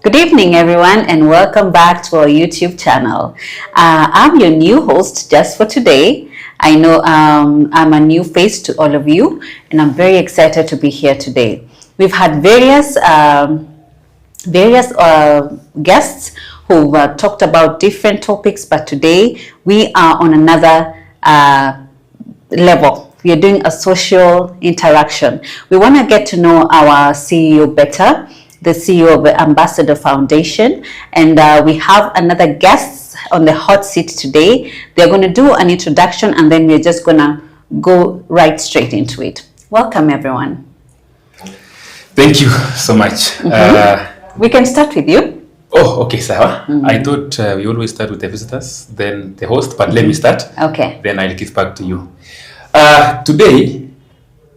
Good evening, everyone, and welcome back to our YouTube channel. I'm your new host just for today. I know I'm a new face to all of you, and I'm very excited to be here today. We've had various guests who talked about different topics, but today we are on another level. We are doing a social interaction. We want to get to know our CEO better, the CEO of the Ambassador Foundation, and we have another guest on the hot seat today. They're going to do an introduction, and then we're just going to go right straight into it. Welcome, everyone. Thank you so much. We can start with you. Oh, okay, Sarah. I thought we always start with the visitors, then the host, but let me start. Okay. Then I'll give back to you. Today,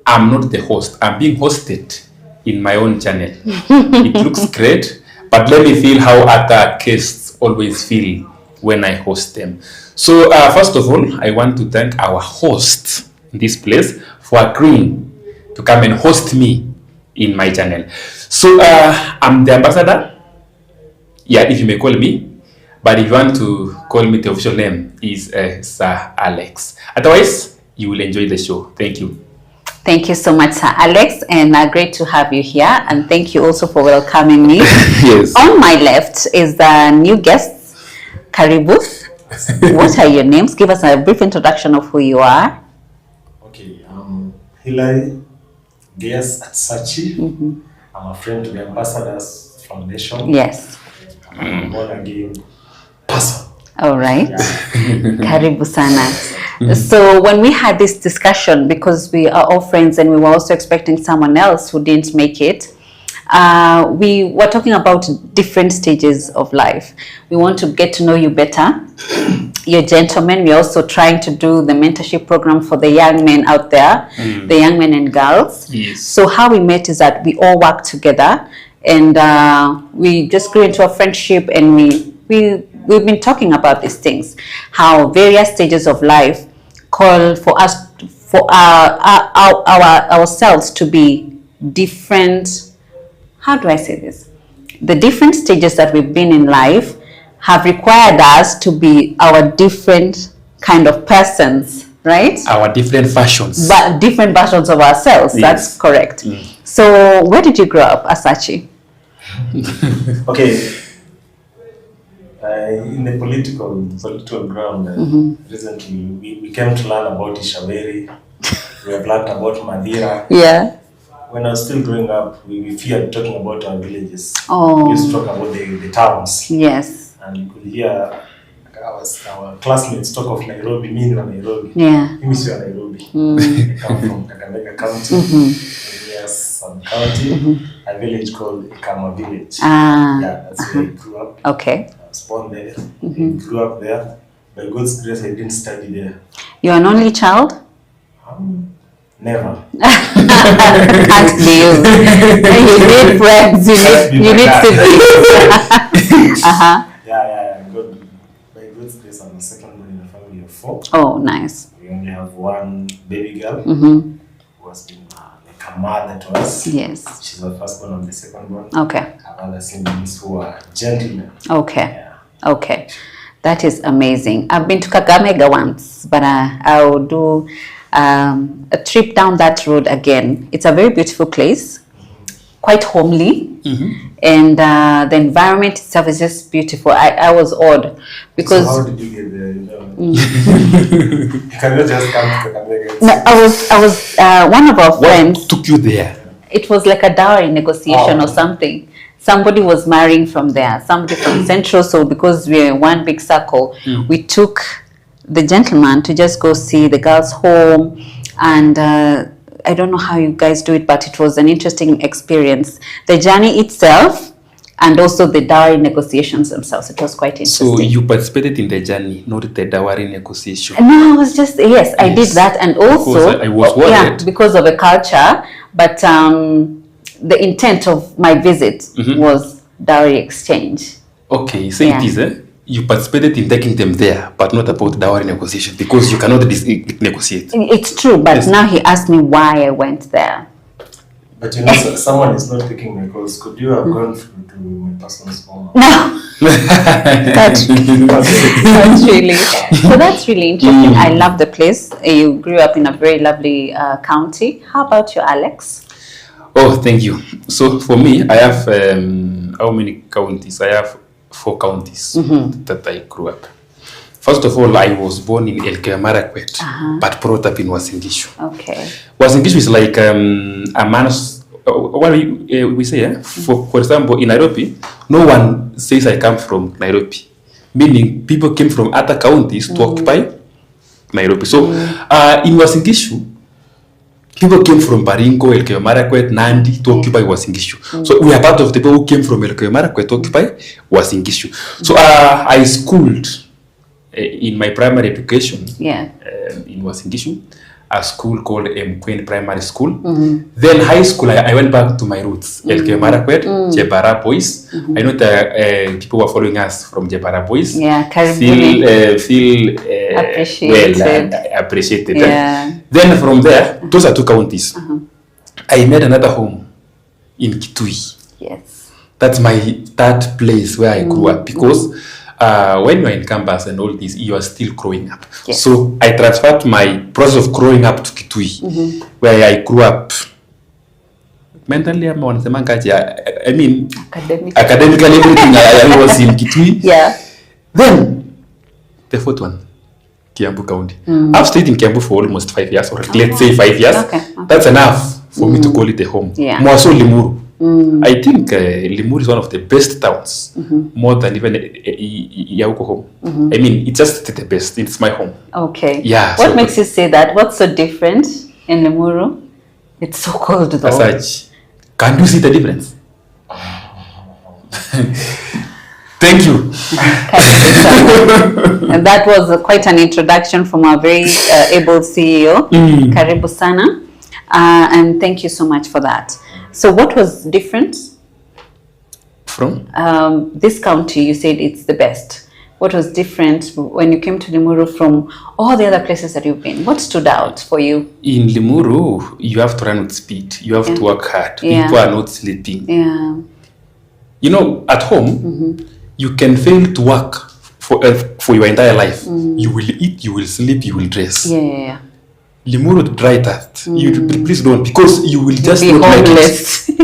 I'm not the host. I'm being hosted in my own channel. It looks great, but let me feel how other guests always feel when I host them. So first of all, I want to thank our host in this place for agreeing to come and host me in my channel. So I'm the ambassador. Yeah, if you may call me, but if you want to call me, the official name is Sir Alex. Otherwise, you will enjoy the show. Thank you. Thank you so much, Sir Alex, and great to have you here. And thank you also for welcoming me. Yes. On my left is the new guest, Karibu. What are your names? Give us a brief introduction of who you are. Okay, Hilary Geas at Sachi. I'm a friend to the Ambassadors Foundation. Yes. I'm born again person. All right. Karibu sana. So when we had this discussion, because we are all friends and we were also expecting someone else who didn't make it, we were talking about different stages of life. We want to get to know you better. You're gentlemen. We're also trying to do the mentorship program for the young men out there, the young men and girls. Yes. So how we met is that we all work together, and we just grew into a friendship, and we've been talking about these things, how various stages of life call for us, for ourselves to be different. How do I say this? The different stages that we've been in life have required us to be our different kind of persons, right? Our different fashions. But different versions of ourselves. Yes. That's correct. So where did you grow up, Asachi? Okay. In the political ground, recently we came to learn about Ishaberi. We have learned about Madira. Yeah. When I was still growing up, we feared talking about our villages. Oh. We used to talk about the towns. Yes. And you could hear our classmates talk of Nairobi, me in Nairobi. Yeah. Me is Nairobi. I come from Kakamega County, yes, some county, a village called Ikama Village. Ah. Yeah, that's where I grew up. Okay. I was born there, grew up there. By God's grace, I didn't study there. You're an only child? Never. Can't be you. You need friends. You need siblings. Yeah. By God's grace, I'm the second one in a family of 4. Oh, nice. We only have one baby girl who has been like a mother to us. Yes. She's the first one, I'm the second one. Okay. I have other siblings who are gentlemen. Okay. Yeah. Okay. That is amazing. I've been to Kakamega once, but I will do a trip down that road again. It's a very beautiful place, quite homely, and the environment itself is just beautiful. I was awed because. So how did you get there? You cannot just come to Kakamega. No, I was one of our friends. What took you there? It was like a dowry negotiation or something. Somebody was marrying from there, somebody from Central. So because we're one big circle, we took the gentleman to just go see the girl's home. And I don't know how you guys do it, but it was an interesting experience. The journey itself and also the dowry negotiations themselves, it was quite interesting. So you participated in the journey, not the dowry negotiation? No, I was just, yes, I did that. And also, I was worried. Yeah, because of the culture, but the intent of my visit was dowry exchange. Okay, so it is, you participated in taking them there, but not about dowry negotiation, because you cannot negotiate. It's true, but now he asked me why I went there. But you know, someone is not taking my calls. Could you have gone through to my person's home? No. That's really so. That's really interesting. I love the place. You grew up in a very lovely county. How about you, Alex? Oh, thank you. So for me, I have how many counties? I have 4 counties that I grew up. First of all, I was born in Elgeyo Marakwet, but brought up in Uasin Gishu. Okay. Uasin Gishu is like a man's. What we say, for example, in Nairobi, no one says I come from Nairobi, meaning people came from other counties to occupy Nairobi. So in Uasin Gishu, people came from Baringo, Elgeyo Marakwet, Nandi to occupy Uasin Gishu. So we are part of the people who came from Elgeyo Marakwet to occupy Uasin Gishu. So I schooled in my primary education in Uasin Gishu, a school called Queen Primary School. Then high school, I went back to my roots, Elgeyo Marakwet, Jebara Boys. I know that people were following us from Jebara Boys. Yeah, feel appreciated. Yeah. Then from there, those are 2 counties. I made another home in Kitui. Yes. That's my 3rd place where I grew up, because when you're in campus and all this, you are still growing up. Yes. So I transferred my process of growing up to Kitui, where I grew up mentally. I mean, academically, everything I was in Kitui. Yeah. Then the 4th one, Kiambu County. I've stayed in Kiambu for almost 5 years, or let's say 5 years. Okay. That's enough for me to call it a home. Yeah. More so Limuru. I think Limuru is one of the best towns, more than even Yauko home. I mean, it's just the best. It's my home. Okay. Yeah. What makes you say that? What's so different in Limuru? It's so cold though. As such, can you see the difference? Thank you. And that was quite an introduction from our very able CEO, Karibu Sana. And thank you so much for that. So what was different? From? This county, you said it's the best. What was different when you came to Limuru from all the other places that you've been? What stood out for you? In Limuru, you have to run with speed. You have to work hard. Yeah. People are not sleeping. Yeah. You know, at home, you can fail to work for your entire life. You will eat, you will sleep, you will dress. Yeah. Limuru, try that. You please don't, because you will just You'll be not homeless. like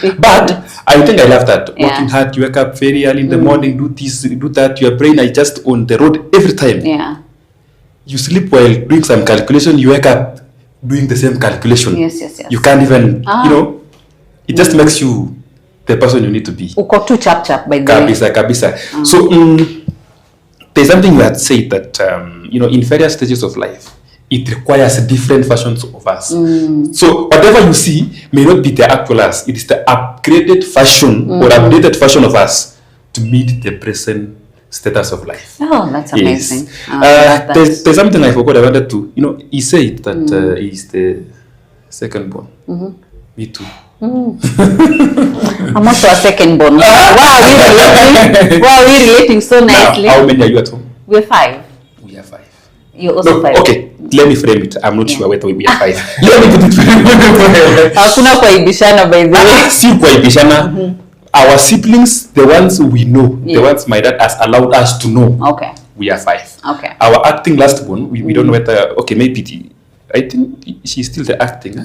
it. But I think I love that. Working hard, you wake up very early in the morning, do this, do that. Your brain is just on the road every time. Yeah. You sleep while doing some calculation, you wake up doing the same calculation. Yes. You can't even, you know, it just makes you the person you need to be. Uko too chap by the way. Kabisa. So there's something you had said that you know, in various stages of life, it requires different versions of us. So whatever you see may not be the actual us. It is the upgraded version or updated version of us to meet the present status of life. Oh, that's amazing. There's something I forgot. I wanted to, you know, he said that he's the second born. Me too. I'm also a second born. Wow, we're relating so nicely. Now, how many are you at home? We're 5. We are 5. You're also 5. Okay, let me frame it. I'm not sure whether we are 5. Let me put it. Hakuna kuaibishana by the way. Si kuaibishana. Our siblings, the ones we know, the ones my dad has allowed us to know. Okay. We are 5. Okay. Our acting last one, we don't know whether, okay, maybe, I think she's still the acting.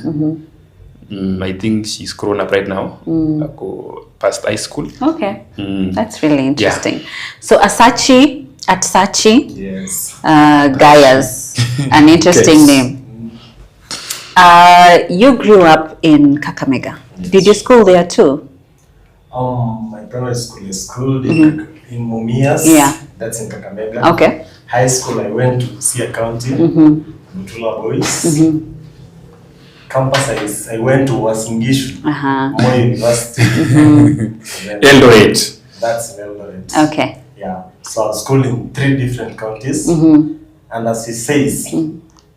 I think she's grown up right now, go past high school. Okay. That's really interesting. Yeah. So Sachi, Yes. Gaia's an interesting name. You grew up in Kakamega. Yes. Did you school there too? My primary school is schooled in Mumias. Yeah. That's in Kakamega. Okay. High school, I went to Sia County, Mutula Boys. Campus, I went to Uasin Gishu, Moi University. Eldoret. That's in Eldoret. Okay. Yeah. So I was schooled in 3 different counties. And as he says,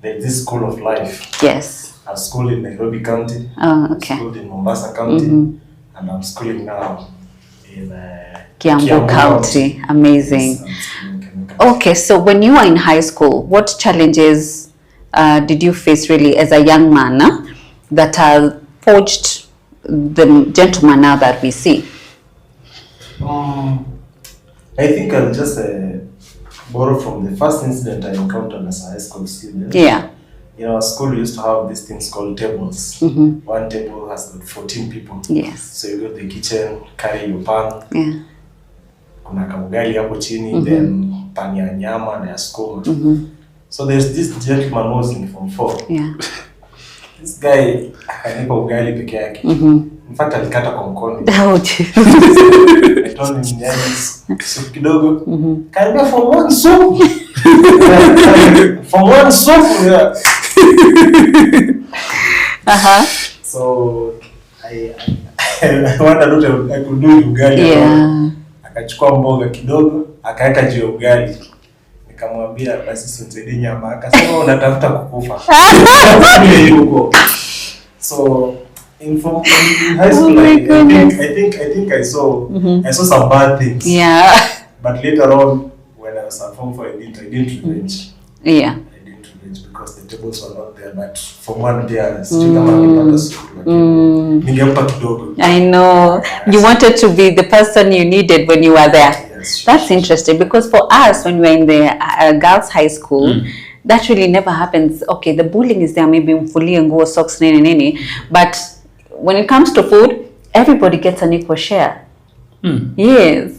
there's this school of life. Yes. I was schooled in Nairobi County. Oh, okay. I schooled in Mombasa County. And I'm schooling now in Kiambu County. Amazing. Yes, okay, so when you were in high school, what challenges did you face really as a young man that are forged the gentleman now that we see? I think I'll just borrow from the first incident I encountered as a high school student. Yeah. In our school, we used to have these things called tables. One table has got 14 people. Yes. So you go to the kitchen, carry your pan. Yeah. Kuna kaugali hapo chini, then pan ya nyama na ya skuma. So there's this gentleman who was in Form 4. Yeah. This guy akanipa ugali peke yake. In fact, alikata kwa mkono. Oh, Jesus. I told him, yeah, soup kidogo. Kaniambia for one soup. For one soup. Yeah. So I wondered what I could do with ugali. Yeah. Akachukua mboga kidogo, akaweka juu ya ugali. Nikamwambia basi sionisaidie nyama. Akasema unatafuta kukufa. So in high school, I think I saw some bad things. Yeah. But later on, when I was at Form 4, I didn't revenge. Yeah. I didn't revenge because the tables were not there. But from one day, ningempa kidogo. I know. You wanted to be the person you needed when you were there. Yes. That's interesting because for us, when we're in the girls' high school, that really never happens. Okay, the bullying is there, maybe fully and go socks, nene. But when it comes to food, everybody gets an equal share. Yes.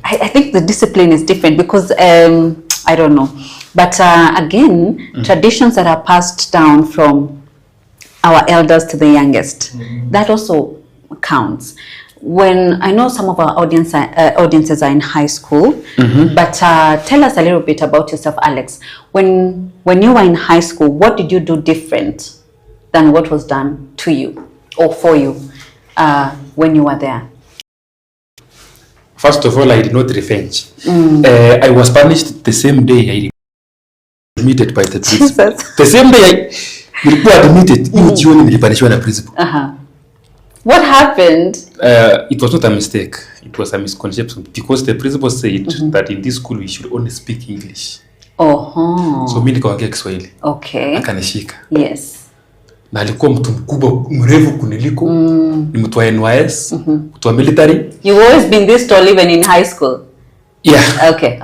I think the discipline is different because, I don't know. But again, traditions that are passed down from our elders to the youngest, that also counts. When I know some of our audiences are in high school, but tell us a little bit about yourself, Alex. When you were in high school, what did you do different than what was done to you or for you when you were there? First of all, I did not revenge. I was punished the same day I admitted by the principal. The same day I admitted, nilipanishwa na principal. What happened? It was not a mistake. It was a misconception because the principal said that in this school we should only speak English. So mimi nikaongea Kiswahili. Okay. Akanishika. Yes. Na alikuwa mtu mkubwa mrefu kuniliko. Ni mtu wa NYS, mtu wa military. You've always been this tall even in high school? Yeah. Okay.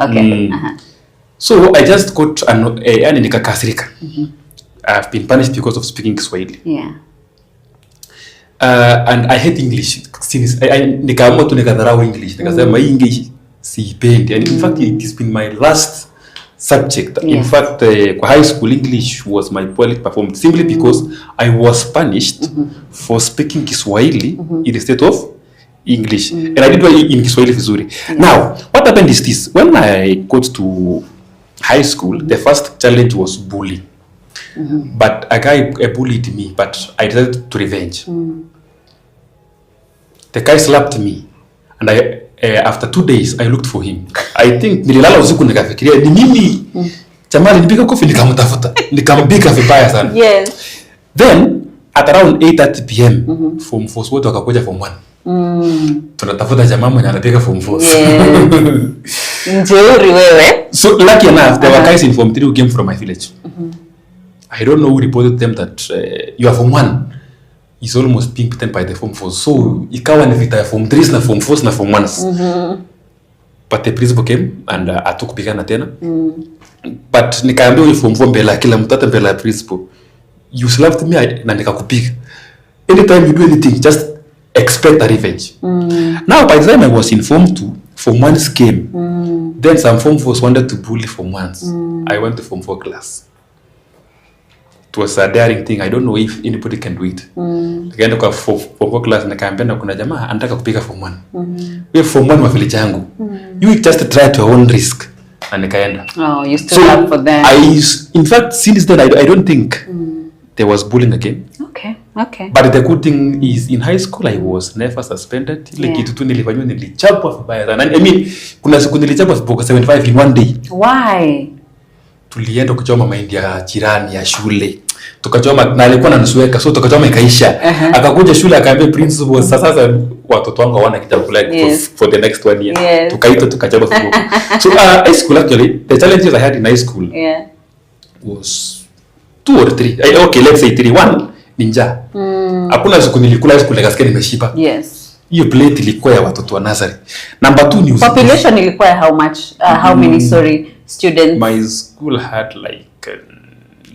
So I just got yani nikakasirika. I've been punished because of speaking Kiswahili. Yeah. And I hate English since nikaamua tu nikadharau English. Nikasema hii English siipendi. And in fact it has been my last subject. In fact kwa high school English was my poorly performed simply because I was punished for speaking Kiswahili instead of English. And I did in Kiswahili vizuri. Now, what happened is this. When I got to high school, the first challenge was bullying. But a guy bullied me, but I decided to revenge. The guy slapped me, and after 2 days, I looked for him. I think nililala usiku nikafikiria ni mimi jamani nipiga kofi nikamtafuta nikampiga vibaya sana. Yes. Then at around 8:30 p.m. Form 4 wote wakakuja Form 1. Tunatafuta jamaa mwenye anapiga Form 4. Njeuri wewe. So lucky enough there were guys in Form 3 who came from my village. I don't know who reported them that you are Form 1 is almost being beaten by the Form 4. So ikawa ni vita ya Form 3 na Form 4 na Form 1s. But the principal came and atukupigana tena. But nikaambia huyu Form 4 mbele kila mtu hata mbele ya principal. You slapped me na nikakupiga. Anytime you do anything just expect a revenge. Now by the time I was in Form 2, Form 1s came. Then some Form 4s wanted to bully Form 1s. I went to Form 4 class. It was a daring thing. I don't know if anybody can do it. Nikaenda kwa Form 4 class nikaambia na kuna jamaa anataka kupiga Form 1. Wewe Form 1 wa village yangu. You just try to your own risk. Na nikaenda. Oh, you stood up for them. In fact, since then I don't think there was bullying again. Okay. But the good thing is in high school I was never suspended. Ile kitu tu nilifanywa nilichapwa vibaya sana. I mean, kuna siku nilichapwa viboko 75 in one day. Why? Tulienda kuchoma mahindi ya jirani ya shule. Tukachoma na alikuwa ananisuweka so tukachoma ikaisha. Akakuja shule akaambia principal sasa watoto wangu hawana chakula for the next 1 year. Tukaita tukachoma viboko. So high school actually the challenges I had in high school was 2 or 3. Okay, let's say 3. 1 ninja. Hakuna siku nilikula siku nikasikia nimeshiba. Yes. Hiyo plate ilikuwa ya watoto wa nursery. Number 2 ni Population ilikuwa how much? How many students? My school had like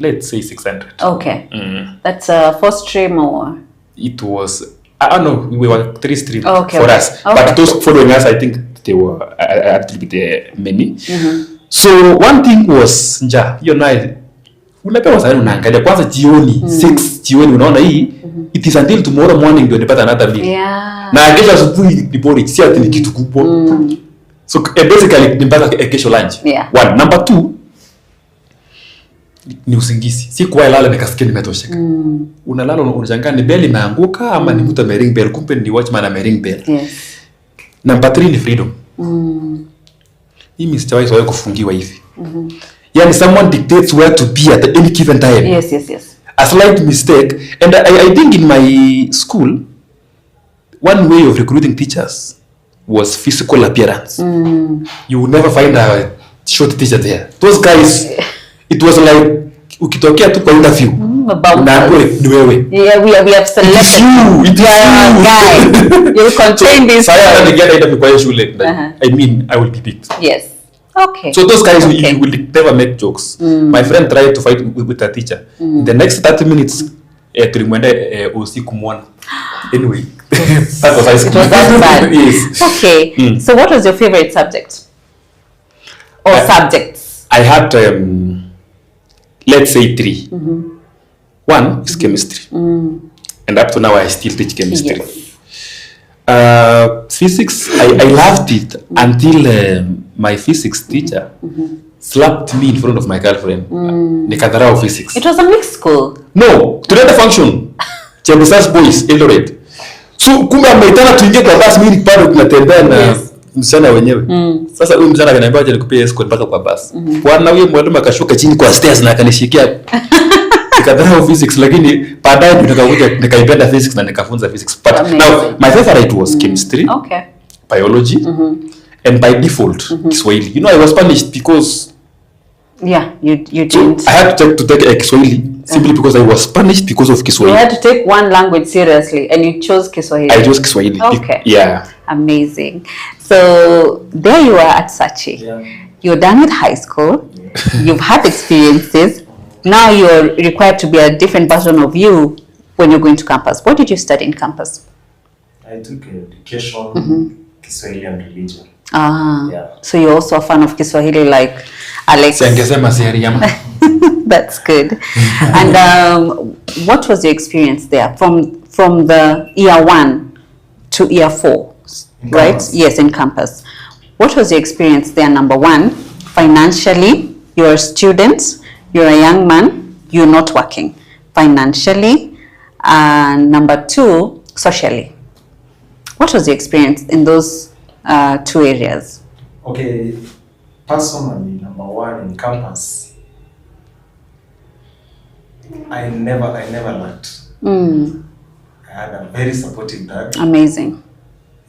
let's say 600. Okay. That's fourth stream or? It was no, we were 3 stream Okay, for okay. us. Okay. But those following us, I think they were a little bit many. So one thing was njaa. Hiyo naye unapewa sana unaangalia kwanza jioni 6 jioni unaona hii it is until tomorrow morning ndio nipata another meal. Yeah. Na kesho asubuhi ni bori si ati ni kitu kubwa. So basically ni mpaka kesho lunch. Yeah. One. Number 2 ni usingizi. Si kwa lala nikasikia nimetosheka. Unalala unashangaa ni bell imeanguka ama ni mtu amering bell, kumbe ni watchman amering bell. Yes. Number 3 ni freedom. Hii msichawai sawa kufungiwa hivi. Yani someone dictates where to be at any given time. Yes. A slight mistake, and I think in my school one way of recruiting teachers was physical appearance. You would never find a short teacher there. Those guys, it was like ukitokea tu kwa interview na ni wewe. Yeah, we have selected you. It is you. Guy. You contain this. So I had to get interview kwa shule. I mean, I will be picked. Yes. Okay. So those guys okay. will never make jokes. My friend tried to fight with a teacher. The next 30 minutes, tulimwenda usiku mwana. Anyway, that was high school. It was that bad. Yes. Okay. So what was your favorite subject? Or subjects? I had, let's say 3. One is chemistry. And up to now, I still teach chemistry. Yes. Physics, I loved it until my physics teacher slapped me in front of my girlfriend. Nikadharau physics. It was a mixed school. No, tunaenda function. Chebusas boys, Eldoret. So kumbe ameitana tuingie kwa bus, mimi bado tunatembea na msichana wenyewe. Sasa huyu msichana akaniambia aje nikupie escort mpaka kwa bus. Bwana huyo mwalimu akashuka chini kwa stairs na akanishikia. Nikadharau physics, lakini baadaye nikaipenda physics na nikafunza physics. But now my favorite was chemistry. Okay. Biology. And by default, Kiswahili. You know, I was punished because you didn't. I had to take Kiswahili simply because I was punished because of Kiswahili. You had to take one language seriously, and you chose Kiswahili. I chose Kiswahili. Okay. Yeah. Amazing. So there you are at Sachi. Yeah. You're done with high school. You've had experiences. Now you're required to be a different version of you when you're going to campus. What did you study in campus? I took education, Kiswahili and religion. Yeah. So you're also a fan of Kiswahili like Alex. That's good. And what was your experience there from the year 1 to year 4, right? Campus. Yes, in campus. What was your experience there? Number 1, financially, you're a student, you're a young man, you're not working. Financially, and number 2, socially. What was your experience in those 2 areas? Okay, personally, number 1 in campus, I never lacked. I had a very supportive dad. Amazing.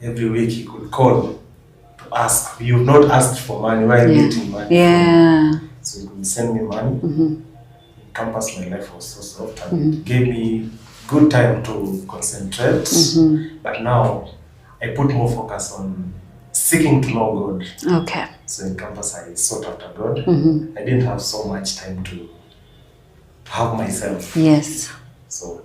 Every week he could call to ask. You've not asked for money, why are you getting money? Yeah. So he would send me money. In campus, my life was so soft and it gave me good time to concentrate. But now I put more focus on seeking to know God. Okay. So in campus, I sought after God. I didn't have so much time to have myself. Yes. So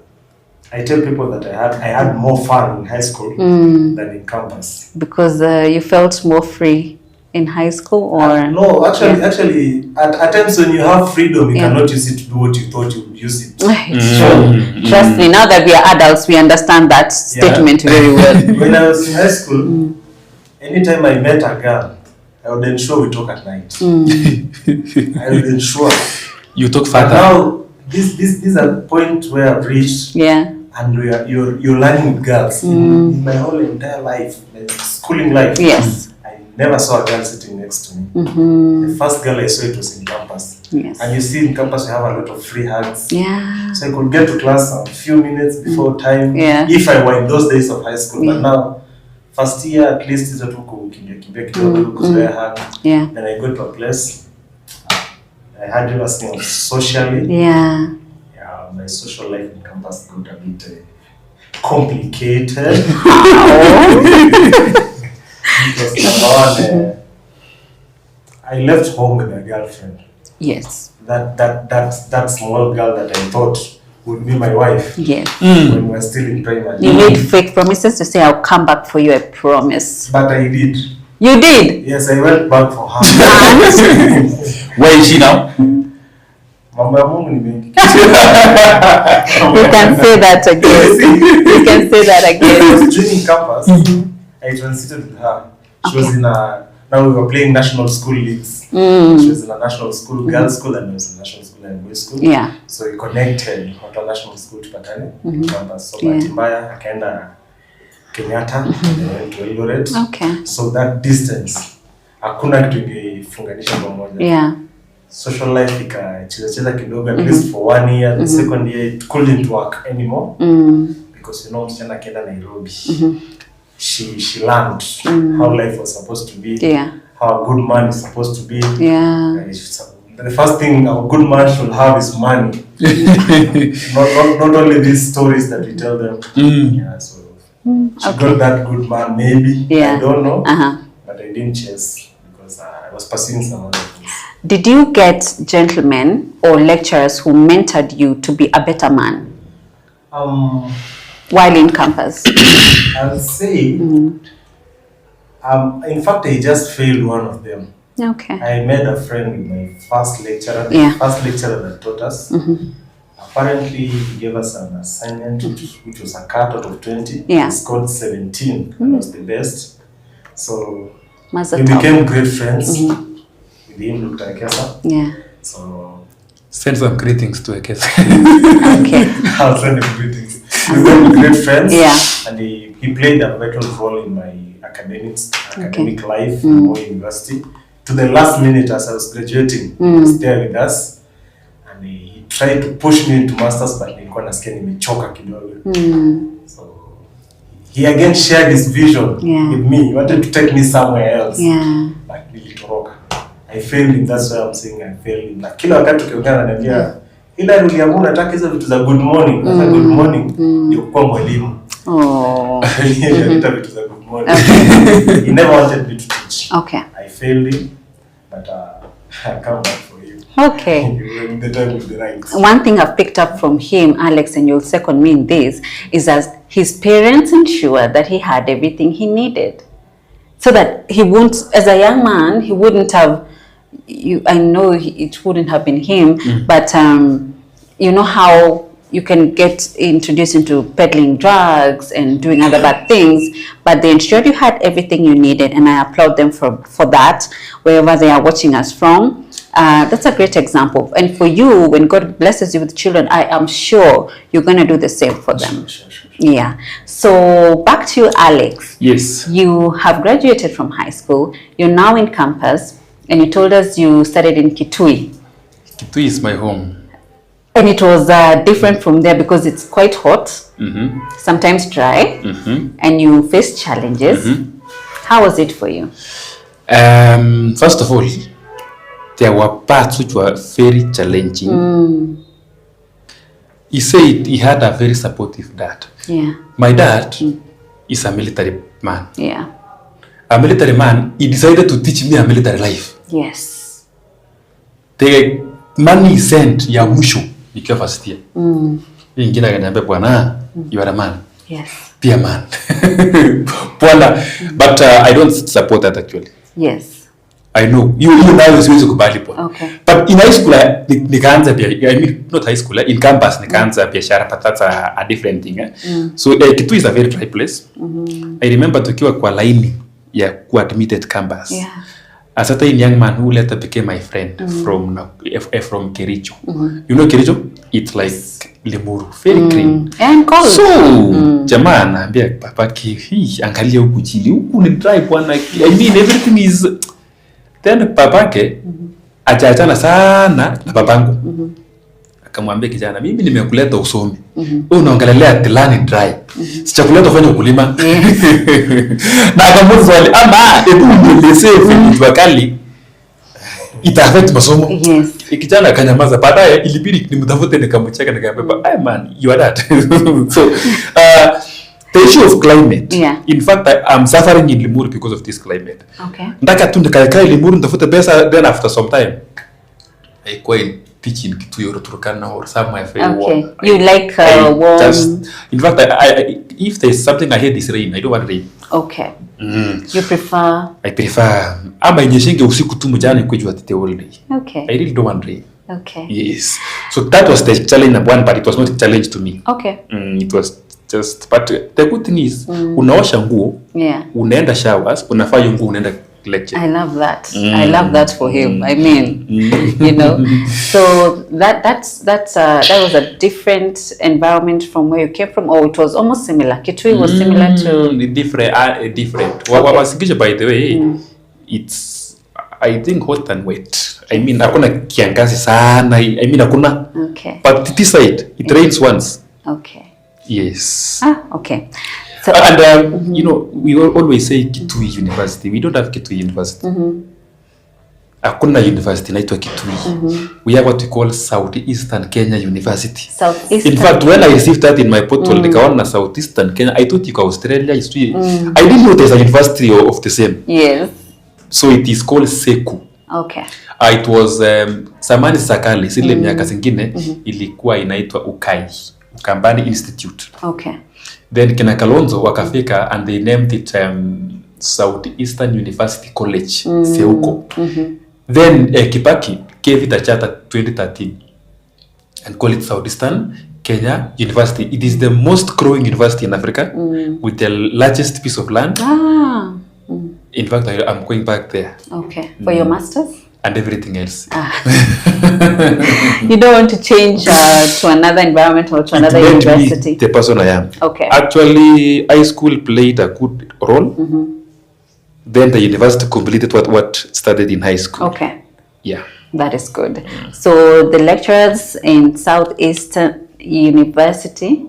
I tell people that I had more fun in high school than in campus. Because you felt more free in high school, or no, actually, at times when you have freedom, you cannot use it to do what you thought you would use it. It's true. Trust me, now that we are adults, we understand that statement very well. When I was in high school, anytime I met a girl, I would ensure we talk at night. I would ensure. You talk But further. now, this is a point where I've reached. Yeah. And you're learning with girls. In my whole entire life, my schooling life, Yes. I never saw a girl sitting next to me. The first girl I saw, it was in campus. Yes. And you see in campus we have a lot of free hugs. Yeah. So I could get to class a few minutes before time. Yeah. If I were in those days of high school. But now, first year at least is a kimbia hug. Yeah. Then I go to a place. I had you asking socially. Yeah. My social life in campus got a bit complicated. Because number one, I left home with a girlfriend. Yes. That small girl that I thought would be my wife. Yes. When we were still in primary. You made fake promises to say, I'll come back for you, I promise. But I did. You did? Yes, I went back for her. Where is she now? Mambo ya Mungu ni mengi. You can say that again. You can say that again. I was joining campus. I transited with her. She was in a, now we were playing national school leagues. She was in a national school, girls school, and I was in national school and boys school. Yeah. So we connected to national school to Patani campus. So Mbaya, akaenda Kenyatta, and I went to Eldoret. Okay. So that distance, hakuna kitu ingefunganisha pamoja. Yeah. Social life ikacheza kidogo, at least for 1 year. The second year it couldn't work anymore because you know msichana akienda Nairobi, she learned how life was supposed to be, how a good man is supposed to be. The first thing a good man should have is money. not only these stories that we tell them. So she got that good man, maybe. I don't know, but I didn't chase because I was pursuing some other things. Did you get gentlemen or lecturers who mentored you to be a better man while in campus? I'll say, in fact, I just failed one of them. Okay. I made a friend with my first lecturer, first lecturer that taught us. Apparently, he gave us an assignment, which was a cut out of 20. He scored 17, and was the best. So, we became great friends. With him, Dr. Ekesa. So, send some greetings to Ekesa. Okay. I'll send him greetings. We were great friends. And he played a vital role in my academic life in Moi University. To the last minute as I was graduating, he was there with us. And he tried to push me into masters, but nilikuwa nasikia nimechoka kidogo. So he again shared his vision with me. He wanted to take me somewhere else. But nilitoroka. I failed him. That's why I'm saying I failed him. Na kila wakati tukiongea ananiambia, ila uliamua nataka hizo vitu za good morning. Sasa good morning ndio kwa mwalimu. Yeye vitu za good morning. He never wanted me to teach. Okay. I failed him, but I come back for you. Okay. When the time will be right. One thing I've picked up from him, Alex, and you'll second me in this, is that his parents ensured that he had everything he needed. So that he won't, as a young man, he wouldn't have, I know it wouldn't have been him, but you know how you can get introduced into peddling drugs and doing other bad things, but they ensured you had everything you needed, and I applaud them for that, wherever they are watching us from. That's a great example. And for you, when God blesses you with children, I am sure you're going to do the same for them. Sure. Yeah. So back to you, Alex. Yes. You have graduated from high school. You're now in campus, and you told us you studied in Kitui. Kitui is my home. And it was different from there because it's quite hot, sometimes dry, and you faced challenges. How was it for you? First of all, there were parts which were very challenging. He said he had a very supportive dad. My dad is a military man. A military man, he decided to teach me a military life. Yes. The money he sent ya mwisho nikiwa first year. Ingine akaniambia bwana, you are a man. Yes. Be a man. Bwana, but I don't support that actually. Yes. I know. You now siwezi kubali bwana. Okay. But in high school nikaanza I mean not high school, in campus nikaanza biashara, but that's a different thing. So Kitui is a very dry place. I remember tukiwa kwa laini ya ku admitted campus. A certain young man who later became my friend from Kericho. You know Kericho? It's like Limuru, very green. And cold. So, jamaa anaambia papake, angalia huku chini, huku ni dry bwana. I mean everything is. Then papake achaachana sana na babangu. Akamwambia kijana, mimi nimekuleta usome. Wewe unaongelelea tilani dry. Sichakuleta ufanye ukulima. Na akamuuliza swali, ama hebu nielezee vitu kali ita-affect masomo. Kijana akanyamaza. Baadaye ilibidi nimtafute nikamcheka nikamwambia, "Hey man, you are that." So The issue of climate. Yeah. In fact, I'm suffering in Limuru because of this climate. Okay. Ndaka tu nikae Limuru nitafute pesa, then after some time I go and teach in Kitui or Turkana or somewhere very Okay. warm. You like warm. In fact, I if there's something I hate is rain. I don't want rain. Okay. You prefer. I prefer ama inyeshinge usiku tu mjana kujua the whole day. Okay. I really don't want rain. Okay. Yes. So that was the challenge number one, but it was not a challenge to me. Okay. It was just, but the good thing is, unaosha nguo, Yeah. unaenda showers, unafaa hiyo nguo unaenda lecture. I love that. I love that for him. I mean, you know, so that was a different environment from where you came from, or it was almost similar. Kitui was similar to different. Wasikisha, by the way, it's, I think, hot and wet. I mean, hakuna kiangazi sana. I mean, hakuna. Okay. But this side, it rains once. Okay. Yes. Okay. So, and you know, we always say Kitui University. We don't have Kitui University. Hakuna university inaitwa Kitui. We have what we call Southeastern Kenya University. Southeastern. In fact, when I received that in my portal, nikaona Southeastern Kenya, I thought iko Australia. I didn't know there's a university of the same. Yes. So it is called Seku. Okay. It was samani sakali zile miaka zingine ilikuwa inaitwa Ukambani Institute. Okay. Then kina Kalonzo wakafika and they named it Southeastern University College, Seuko. Then Kibaki gave it a charter 2013 and called it Southeastern Kenya University. It is the most growing university in Africa with the largest piece of land. In fact, I'm going back there. Okay. For your master's? And everything else. You don't want to change to another environment or to another university? Me the person I am. Okay. Actually, high school played a good role. Then the university completed what started in high school. Okay. Yeah. That is good. So the lecturers in Southeastern University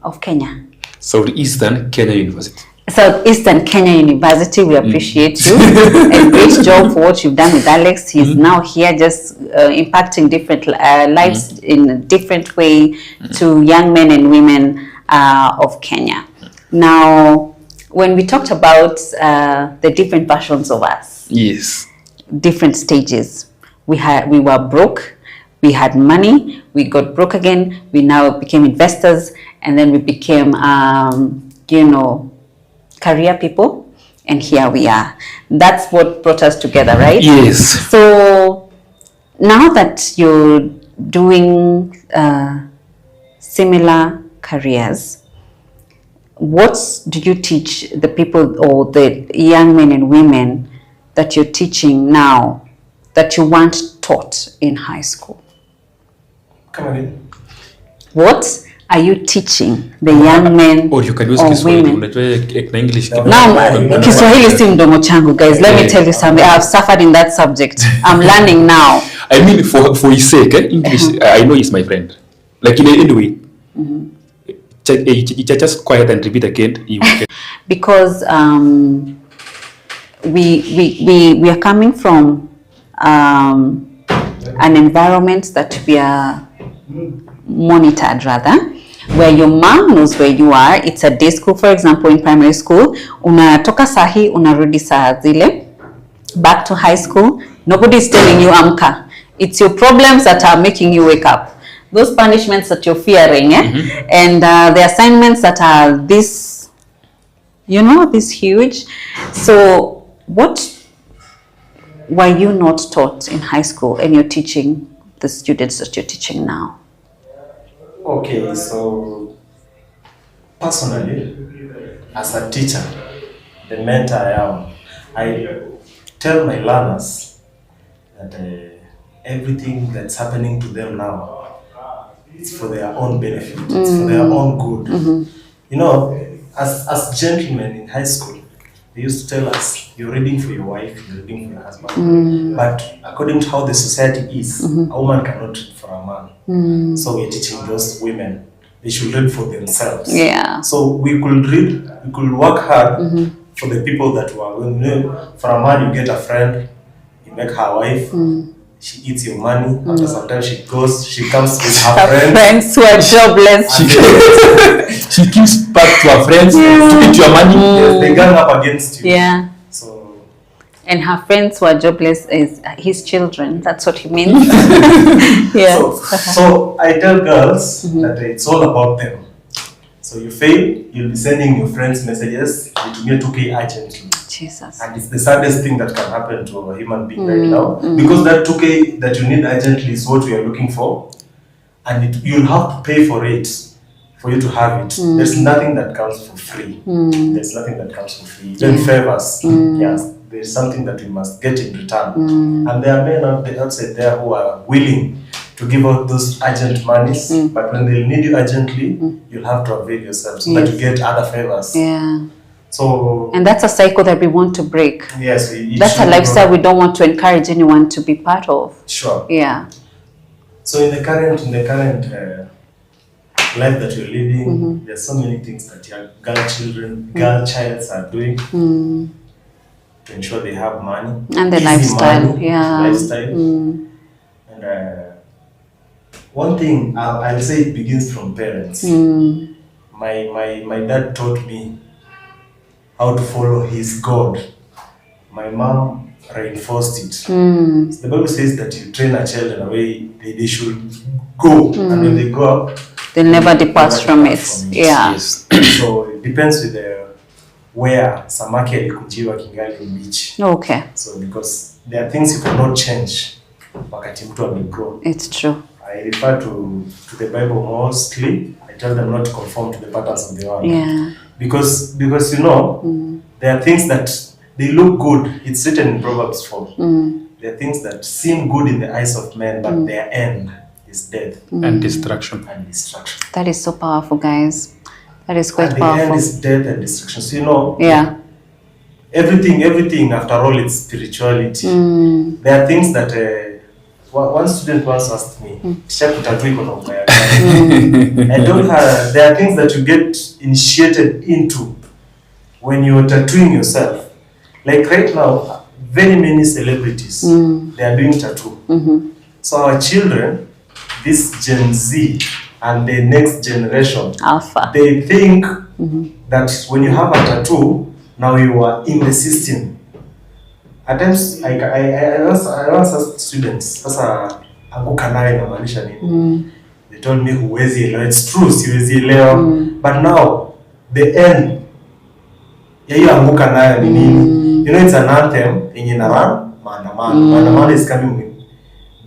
of Kenya. Southeastern Kenya University. Southeastern Kenya University, we appreciate you. And great job for what you've done with Alex. He's now here just impacting different lives in a different way to young men and women of Kenya. Now, when we talked about the different versions of us, yes, different stages, we were broke, we had money, we got broke again, we now became investors, and then we became, career people, and here we are. That's what brought us together, right? Yes. So now that you're doing similar careers, what do you teach the people or the young men and women that you're teaching now that you weren't taught in high school? Come again. What are you teaching the young men or you can use women? English. Now, Kiswahili si mdomo changu, guys. Let me tell you something. I've suffered in that subject. I'm learning now. I mean, for his sake, English, I know he's my friend. Like, in any way, just quiet and repeat again. Because we are coming from an environment that we are monitored, rather, where your mom knows where you are. It's a day school, for example, in primary school. Unatoka sahi, unarudi saa zile. Back to high school, nobody is telling you amka. It's your problems that are making you wake up. Those punishments that you're fearing, and the assignments that are this, this huge. So what were you not taught in high school and you're teaching the students that you're teaching now? Okay, so personally, as a teacher, the mentor I am, I tell my learners that everything that's happening to them now, it's for their own benefit, it's for their own good. As gentlemen in high school, they used to tell us, you're reading for your wife, you're reading for your husband. But according to how the society is, a woman cannot read for a man. So we're teaching those women, they should read for themselves. Yeah. So we could read, we could work hard for the people that were, for a man, you get a friend, you make her wife, she eats your money. After some time she goes, she comes with her friends. Friends who are jobless. She gives back to her friends to eat your money. Yes, they gang up against you. Yeah. So And her friends who are jobless is his children. That's what he means. Yeah. so I tell girls that it's all about them. So you fail, you'll be sending your friends messages, you 2K urgently. Jesus. And it's the saddest thing that can happen to a human being right now. Because that 2K that you need urgently is what we are looking for. And you'll have to pay for it, for you to have it. There's nothing that comes for free. There's nothing that comes for free. Even favors, yes, there's something that we must get in return. And there are men outside there who are willing to give out those urgent monies, but when they'll need you urgently, you'll have to avail yourself so that you get other favors. Yeah. So, and that's a cycle that we want to break. Yes, that's a lifestyle we don't want to encourage anyone to be part of. Sure. Yeah. So in the current life that you're living, there's so many things that your girl childs are doing to ensure they have money and the lifestyle. Money, lifestyle. And one thing I'll say it begins from parents. My dad taught me how to follow his God. My mom reinforced it. The Bible says that you train a child in a way they should go, and when they grow up, they'll never depart from it. Yeah. Yes. So it depends with where samaki alikujiwa kingali mbichi. Okay. So because there are things you cannot change wakati mtu amegrow. It's true. I refer to the Bible mostly. I tell them not to conform to the patterns of the world. Yeah. Because you know, there are things that they look good. It's written in Proverbs 4. There are things that seem good in the eyes of men, but their end is death and destruction. That is so powerful, guys. That is quite and powerful. The end is death and destruction. So you know, everything after all, it's spirituality. There are things that one student once asked me, I told her there are things that you get initiated into when you're tattooing yourself. Like right now, very many celebrities, they are doing tattoo. So our children, this Gen Z and the next generation, Alpha, they think that when you have a tattoo, now you are in the system. At times, I once asked students, sasa anguka naye inamaanisha nini? They told me huwezi elewa. It's true, siwezi elewa. But now, the end, ya hiyo anguka naye ni nini? You know, it's an anthem yenye na run, maandamano. Maandamano is coming with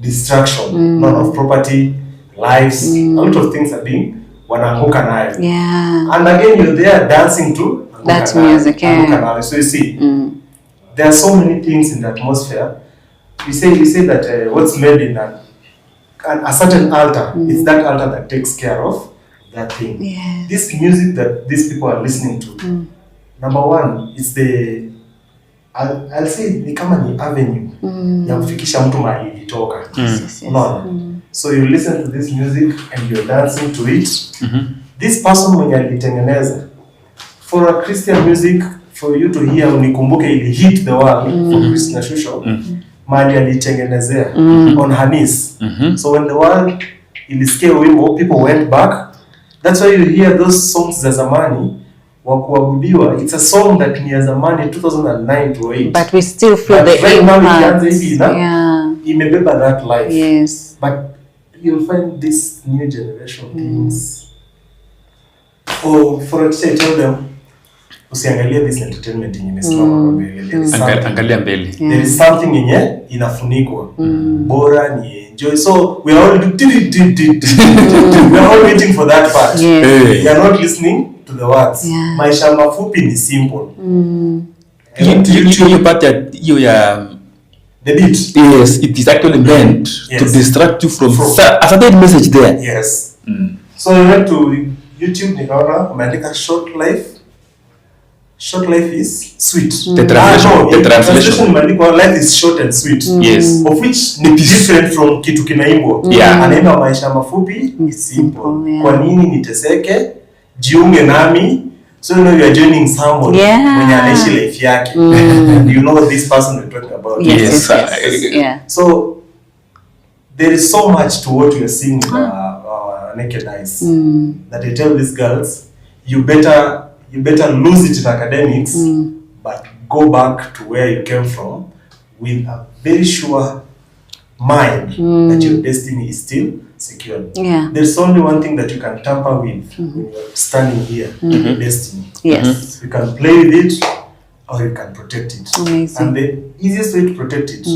destruction, not of property, lives, a lot of things are being wanaanguka nayo. Yeah. And again, you're there dancing to that music. Yeah. So you see, there are so many things in the atmosphere. We say that what's made in a certain altar, it's that altar that takes care of that thing. Yes. This music that these people are listening to, number one, it's the I'll say ni kama ni avenue ya kufikisha mtu mahali ilitoka. Unaona? So you listen to this music and you're dancing to it. This person mwenye alitengeneza, for a Christian music, for you to hear unikumbuke ili hit the world for Christina Shusho, mahali alitengenezea on her knees. So when the world ilisikia wimbo, people went back. That's why you hear those songs za zamani wa kuabudiwa. It's a song that ni ya zamani 2009 to 8. But we still feel the right impact. Imebeba that life. Yes. But you'll find this new generation things. For a teacher, I tell them, usiangalia this entertainment yenye imesimama mbele. Angalia mbele. There is something yenye inafunikwa. Bora ni enjoy. So we are all waiting for that part. Yes. We are not listening to the words. Maisha mafupi ni simple. You part ya the beat. Yes, it is actually meant to distract you from a certain message there. Yes. So I went to YouTube, nikaona umeandika short life. Short life is sweet. The translation imeandikwa life is short and sweet. Yes. Of which ni different from kitu kinaimbwa. Anaimba maisha mafupi ni simple. Kwa nini niteseke? Jiunge nami. So you know you are joining someone mwenye anaishi life yake. And you know this person we're talking about. Yes. Yeah. So there is so much to what we are seeing with our naked eyes that I tell these girls, you better lose it in academics, but go back to where you came from with a very sure mind that your destiny is still secured. Yeah. There's only one thing that you can tamper with when you're standing here, your destiny. Yes. You can play with it or you can protect it. Amazing. And the easiest way to protect it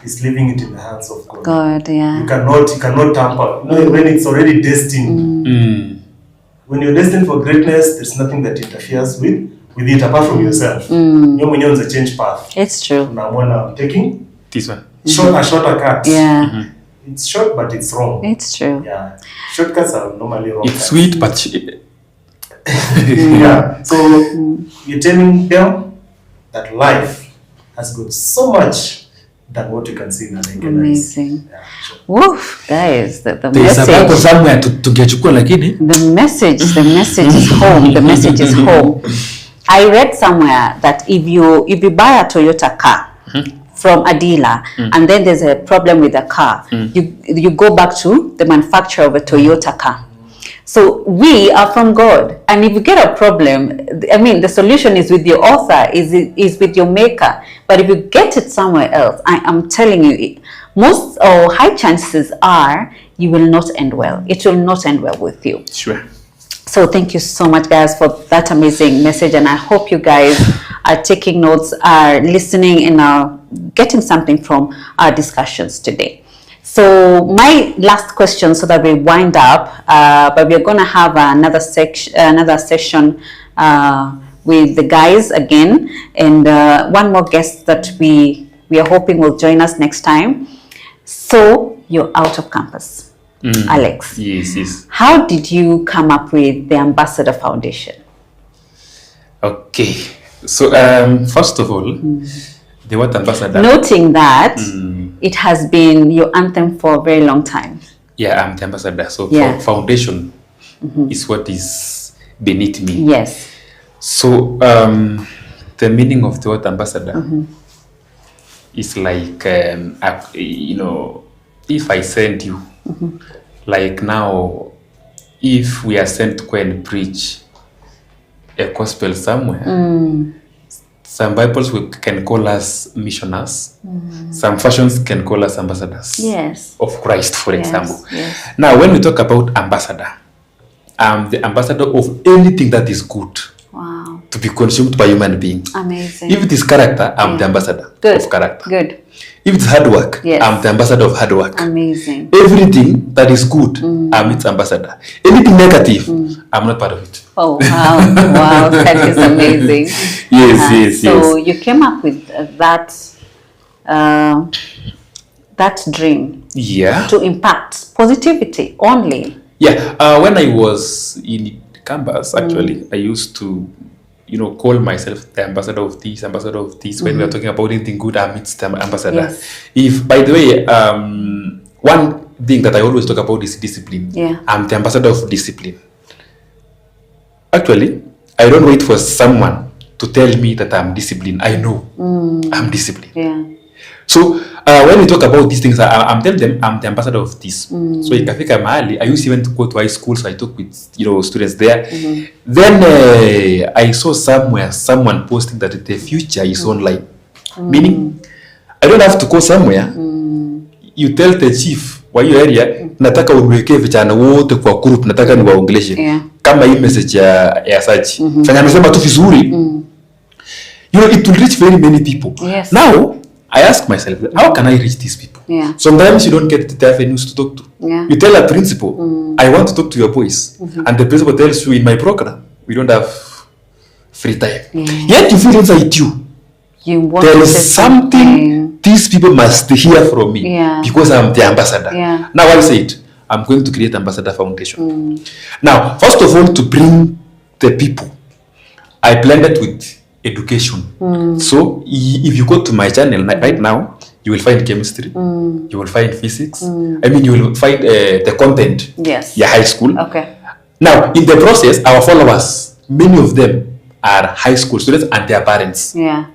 is leaving it in the hands of God. God, yeah. You cannot tamper. When it's already destined. When you're destined for greatness, there's nothing that interferes with it apart from yourself. You're when you're on the change path. It's true. Now when I'm taking This one. a shorter cut. Yeah. It's short, but it's wrong. It's true. Yeah. Shortcuts are normally wrong. It's cuts. sweet, but Yeah. So you're telling them that life has got so much than what you can see in the naked eyes. Amazing. Yeah, sure. Woof, guys, the there's a purpose message. somewhere to get you lakini. The message is home. The message is home. I read somewhere that if you buy a Toyota car from a dealer and then there's a problem with the car, you go back to the manufacturer of a Toyota car. So we are from God, and if you get a problem, I mean, the solution is with your author, is with your maker. But if you get it somewhere else, I am telling you, most or high chances are you will not end well. It will not end well with you. Sure. So thank you so much, guys, for that amazing message, and I hope you guys are taking notes, are listening, and are getting something from our discussions today. So my last question, so that we wind up, but we're going to have another session with the guys again, and one more guest that we are hoping will join us next time. So you're out of campus. Alex. Yes. How did you come up with the Ambassador Foundation? Okay. So first of all, the word ambassador. Noting that it has been your anthem for a very long time. Yeah, I'm the ambassador. So Yeah. foundation is what is beneath me. Yes. So the meaning of the word ambassador is like if I send you, like now, if we are sent to go and preach a gospel somewhere, some Bibles can call us missionaries, some fashions can call us ambassadors Yes. of Christ, for example. Yes. Now, when we talk about ambassador, I'm the ambassador of anything that is good Wow. to be consumed by human beings. Amazing. If it is character, I'm the ambassador of character. Good. If it's hard work, Yes. I'm the ambassador of hard work. Amazing. Everything that is good, I'm its ambassador. Anything negative, I'm not part of it. Oh, wow. Wow. That is amazing. Yes. So you came up with that dream Yeah. to impact positivity only. Yeah. When I was in campus, actually, I used to, call myself the ambassador of this, ambassador of this. When we are talking about anything good, I'm its ambassador. Yes. If, by the way, one thing that I always talk about is discipline. Yeah. I'm the ambassador of discipline. Actually, I don't wait for someone to tell me that I'm disciplined. I know I'm disciplined. Yeah. So when we talk about these things, I'm telling them I'm the ambassador of this. So ikafika mahali, I used even to go to high school, so I talk with students there. Then I saw someone posting that the future is online. Meaning, I don't have to go somewhere. You tell the chief wa hiyo area, nataka uniwekee vijana wote kwa group, nataka niwaongeleshe. Yeah. Kama hii message ya search. Fanya amesema tu vizuri. It will reach very many people. Yes. Now, I ask myself, how can I reach these people? Yeah. Sometimes you don't get the avenues to talk to. Yeah. You tell a principal, I want to talk to your boys. And the principal tells you, in my program, we don't have free time. Yet you feel inside you, You want there to say is something these people must hear from me. Yeah. Because I'm the ambassador. Yeah. Now I said, I'm going to create Ambassador Foundation. Now, first of all, to bring the people, I blended with education. So if you go to my channel right now, you will find chemistry, you will find physics. I mean, you will find the content. Yes. Yeah, high school. Okay. Now, in the process, our followers, many of them are high school students and their parents. Yeah.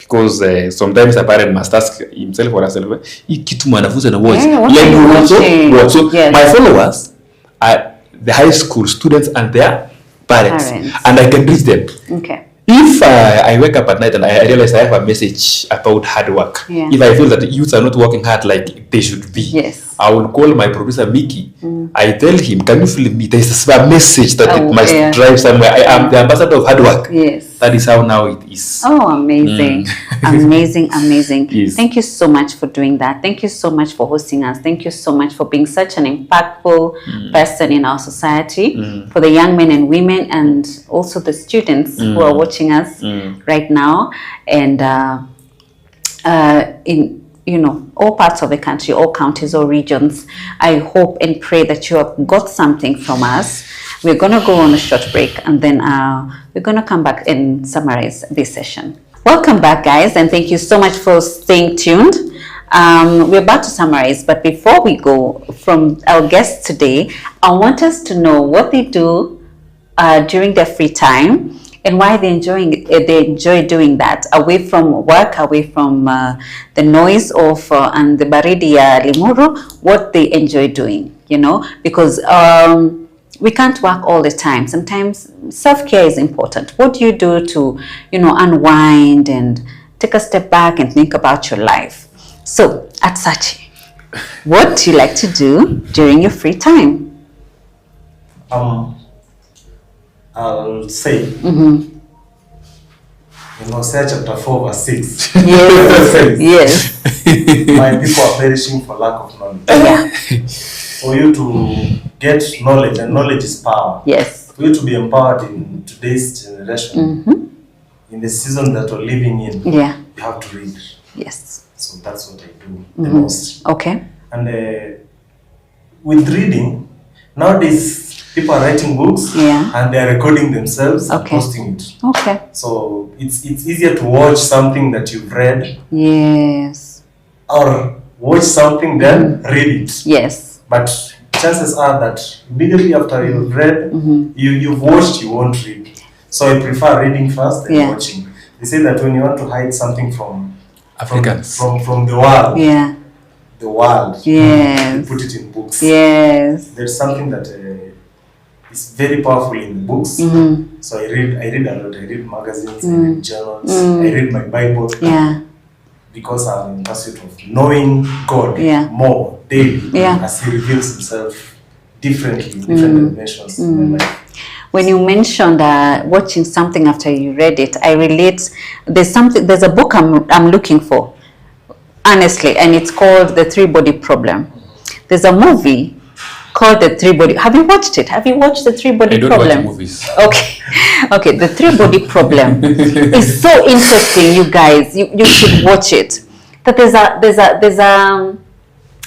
Because sometimes a parent must ask himself or herself, hii kitu mwanafunzi na watch. Yeah, what are you watching? So Yes. my followers are the high school students and their parents. And I can reach them. Okay. If I wake up at night and I realize I have a message about hard work, Yeah. if I feel that youths are not working hard like they should be, Yes. I will call my producer Mickey. I tell him, can you film me? There is a message that it must drive somewhere. I am the ambassador of hard work. Yes. That is how now it is. Oh, amazing. Amazing. Yes. Thank you so much for doing that. Thank you so much for hosting us. Thank you so much for being such an impactful person in our society, for the young men and women, and also the students who are watching us right now, and in all parts of the country, all counties, all regions. I hope and pray that you have got something from us. We're going to go on a short break, and then we're going to come back and summarize this session. Welcome back, guys, and thank you so much for staying tuned. We're about to summarize, but before we go, from our guests today, I want us to know what they do during their free time, and why they enjoy doing that, away from work, away from the noise of and the baridi ya Limuru, what they enjoy doing, because we can't work all the time. Sometimes self-care is important. What do you do to, unwind and take a step back and think about your life? So, at Sachi, what do you like to do during your free time? I'll say, Hosea chapter 4 verse 6. Yes. My people are perishing for lack of knowledge. Yeah. For you to get knowledge, and knowledge is power. Yes. For you to be empowered in today's generation, in the season that we're living in, Yeah. you have to read. Yes. So that's what I do the most. Okay. And with reading, nowadays people are writing books, Yeah. and they are recording themselves and Okay. posting it. Okay. So it's easier to watch something that you've read, Yes. or watch something than read it. Yes. But chances are that immediately after you've read, you've watched, you won't read. So I prefer reading first and Yeah. watching. They say that when you want to hide something from Africans. from the world, Yeah. you Yes. put it in books. Yes. There's something that is very powerful in the books. So I read a lot. I read magazines, I read journals, I read my Bible. Yeah. Because I'm in pursuit of knowing God more daily, as He reveals Himself differently in different dimensions in my life. When you mentioned watching something after you read it, I relate. There's a book I'm looking for, honestly, and it's called The Three Body Problem. There's a movie called The Three Body. Have you watched it? Have you watched The Three Body Problem? I don't watch movies. Okay. The Three Body Problem is so interesting, you guys. You should watch it. That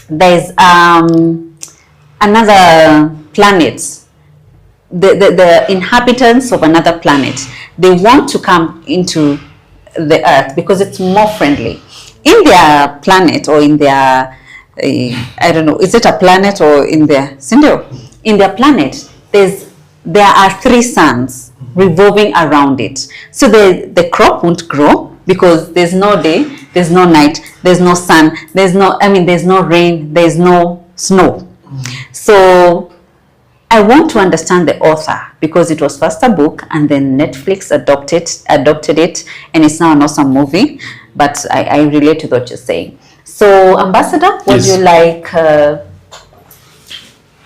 there's another planet. The inhabitants of another planet, they want to come into the earth because it's more friendly. In their planet, or in their I don't know, is it a planet or in their in their planet, there are 3 suns revolving around it. So the crop won't grow because there's no day, there's no night, there's no sun, there's no rain, there's no snow. So I want to understand the author, because it was first a book and then Netflix adopted it, and it's now an awesome movie. But I relate to what you're saying. So, Ambassador, what do you like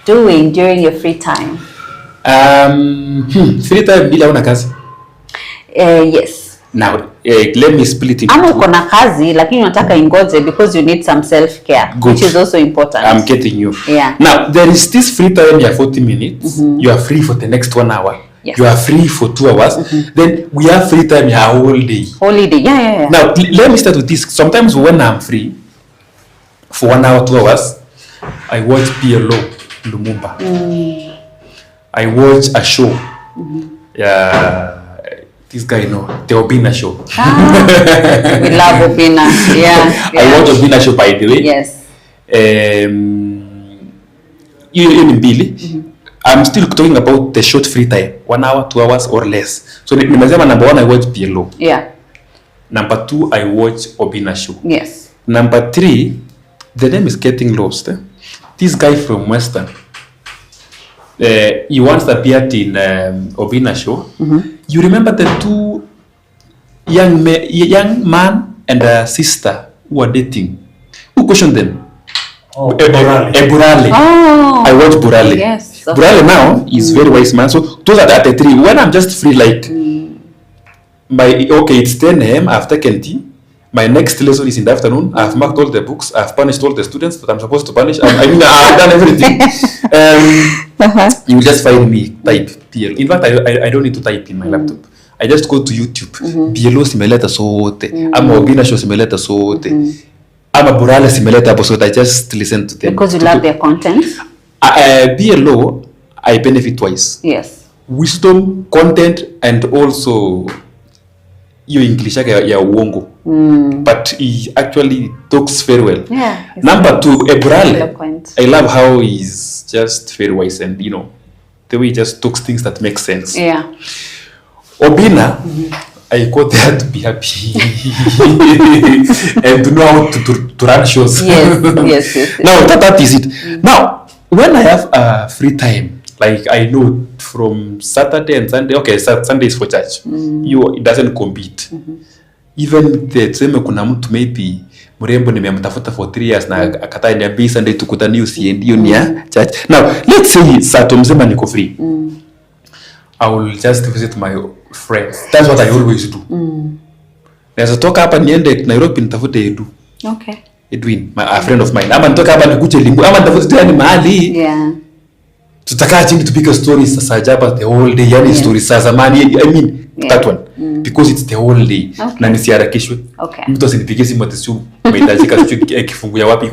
doing during your free time? Free time bila una kazi? Yes. Now, let me split it. Ama uko na kazi lakini unataka ingoje because you need some self-care, which is also important. I'm getting you. Yeah. Now, there is this free time, you have 40 minutes. You are free for the next 1 hour. Yes. You are free for 2 hours. Then we have free time a whole day. Holiday, yeah. Now, let me start with this. Sometimes when I'm free, for 1 hour, 2 hours, I watch PLO, Lumumba. I watch a show. This guy, the Obina show. We love Obina. Yeah. I watch Obina show, by the way. Yes. Billy. I'm still talking about the short free time, 1 hour, 2 hours or less. So nimesema number 1, I watch PLO. Yeah. Number 2, I watch Obina show. Yes. Number 3, the name is getting lost. This guy from Western, he once appeared in Obina show. You remember the 2 young man and a sister who are dating? Who questioned them? Burale. Oh, I watch Burale. Yes. Burale now is very wise man. So those are the 3. When I'm just free, like it's 10 a.m. I've taken tea. My next lesson is in the afternoon. I've marked all the books. I've punished all the students that I'm supposed to punish. I mean, I've done everything. You just find me type PL. In fact, I don't need to type in my laptop. I just go to YouTube. PLO simeleta sote. I'm Obina show simeleta sote. I'm a Burale simeleta sote. I just listen to them. Because you love their content? PLO, I benefit twice. Yes. Wisdom, content, and also your English ya uongo. But he actually talks very well. Yeah. Number 2, Burale. Eloquent. I love how he's just very wise and the way he just talks things that make sense. Yeah. Obina, I go there to be happy and to know how to run shows. Yes. Now that is it. Now, when I have free time, like I know from Saturday and Sunday, okay, Sunday is for church. It doesn't compete. Even the same kuna mtu maybe mrembo nimemtafuta for 3 years na akataa niambia Sunday tukutane usiendi hiyo ni ya church. Now, let's say Saturday mzima niko free. I will just visit my friends. That's what I always do. Naweza toka hapa niende Nairobi nitafute Edu. Okay. Edwin, a friend of mine. Ama nitoka hapa nikuje Lingu. Ama nitafute tena mahali. Yeah. Tutakaa chini tupige stories sasa jaba the whole day. Yani stories za zamani. I mean, that one. Because it's the whole day. Okay. Na nisiharakishwe. Okay. Mtu asinipigie simu ati sio umehitajika sio kifungu ya wapi.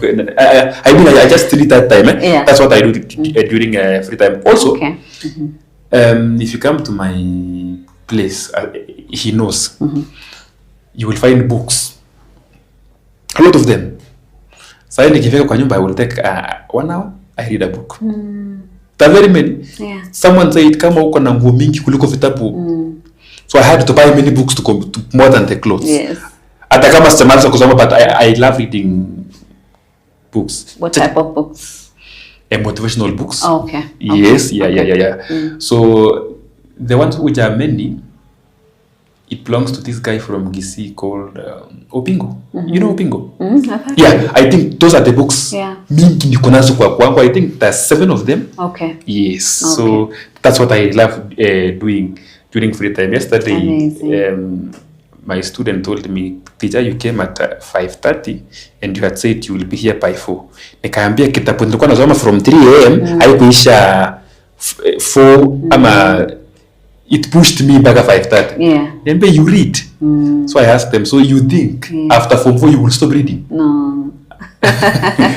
I mean, I just need that time. Yeah. That's what I do during free time. Also, okay. If you come to my place, he knows. You will find books. A lot of them. So nikifika kwa nyumba, I will take 1 hour. I read a book. There are very many. Yeah. Someone said kama uko na nguo mingi kuliko vitabu. So I had to buy many books to more than the clothes. Yes. Hata kama sijamaliza kusoma, but I love reading books. What type of books? Motivational books. Oh, okay. Yes, yeah. So the ones which are many, it belongs to this guy from Gisi called Opingo. You know Opingo? Yeah, I think those are the books. Yeah. Mingi niko nazo kwa kwangu. I think there's 7 of them. Okay. Yes. Okay. So that's what I love doing during free time. Yesterday, my student told me, teacher, you came at 5:30 and you had said you will be here by 4. Nikaambia kitabu nilikuwa nasoma from 3 a.m. haikuisha 4 ama it pushed me back at 5:30. Yeah. Then you read. So I asked them, so you think after form 4 you will stop reading? No.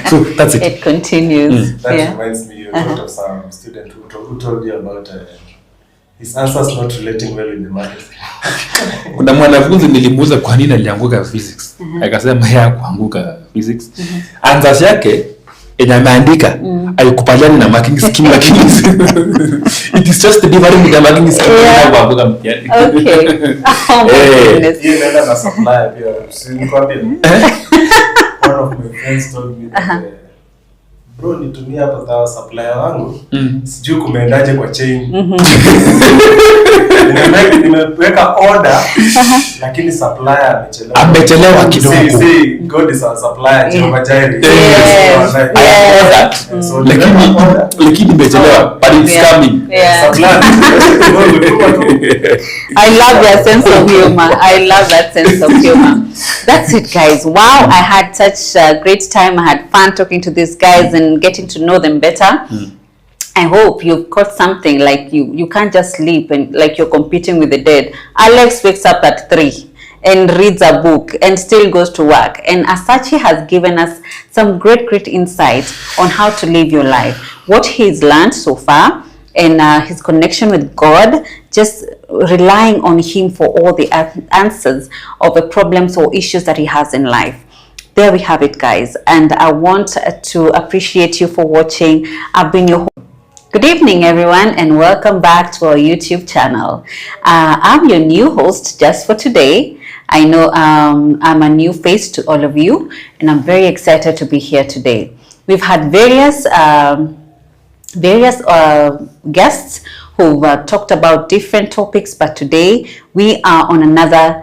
So that's it. It continues. That Yeah. reminds me, you thought of some student who told you about his answers not relating well in the market. Kuna mwanafunzi nilimuuliza kwa nini alianguka physics. Akasema yeye kuanguka physics. Answers yake yenye ameandika haikubaliani na marking scheme, lakini it is just different with the marking scheme ya kuanguka mtihani. Okay. Oh my goodness. Yeye nenda na supply pia. Sinikwambia. One of my friends told me that bro, nitumia hapa tawa supplier wangu. Sijui kumeendaje kwa chain. Nimeweka order lakini supplier amechelewa kidogo. See, God is our supplier, Jehovah Jireh. Lakini imechelewa, but it's coming. Yeah. I love that sense of humor. I love that sense of humor. That's it, guys. Wow, I had such a great time. I had fun talking to these guys and getting to know them better. I hope you've caught something, like you can't just sleep and like you're competing with the dead. Alex wakes up at 3 and reads a book and still goes to work. And as such, he has given us some great insights on how to live your life, what he's learned so far, and his connection with God, just relying on him for all the answers of the problems or issues that he has in life. There we have it, guys. And I want to appreciate you for watching. I've been your host. Good evening, everyone, and welcome back to our YouTube channel. I'm your new host just for today. I know I'm a new face to all of you, and I'm very excited to be here today. We've had various guests who talked about different topics, but today we are on another